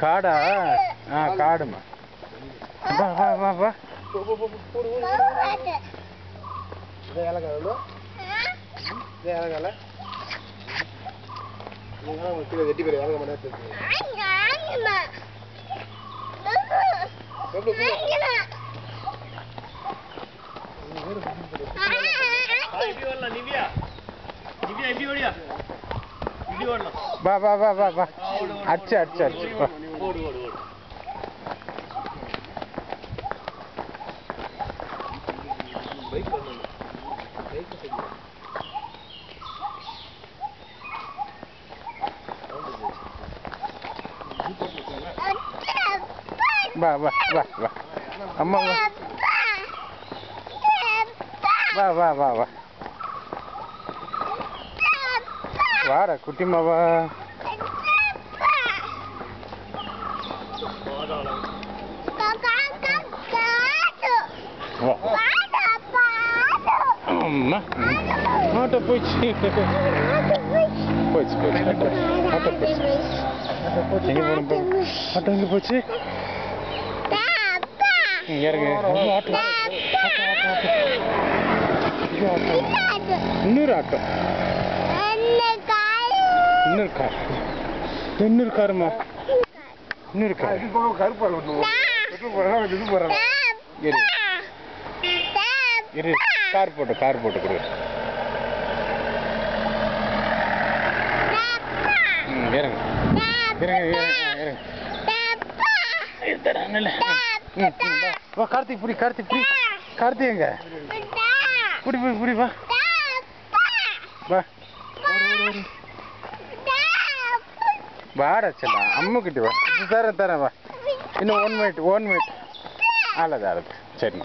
காடா? காடுமா. வா வா வா வா. வா வா வா வா வா. அடிச்சு அடிச்சு அடிச்சு வா. வா வா வா வா. அம்மா வா வா வா வா வா. வாடா குட்டிமா வா. அம்மா ஆட்டோ போயிடுச்சு போயிடுச்சு போயிடுச்சு ஆட்டோ போயிடுச்சு. எங்கே போகணும்? ஆட்டோ எங்கே போச்சு? இறங்க. ஆட்டோ இன்னொரு ஆட்டோ இன்னொரு கார் இன்னொரு காருமா இன்னொரு கார் இரு கார் போட்டு கொடு. இறங்க இறங்க இறங்க வா. கார்த்திக் புடி கார்த்திக் புடி. கார்த்திக் எங்க? புடி புடி புடி வா வா. வாடா செல்லா அம்மா கிட்ட வா. தரேன் வா. இன்னும் 1 மினிட். ஆளது சரி.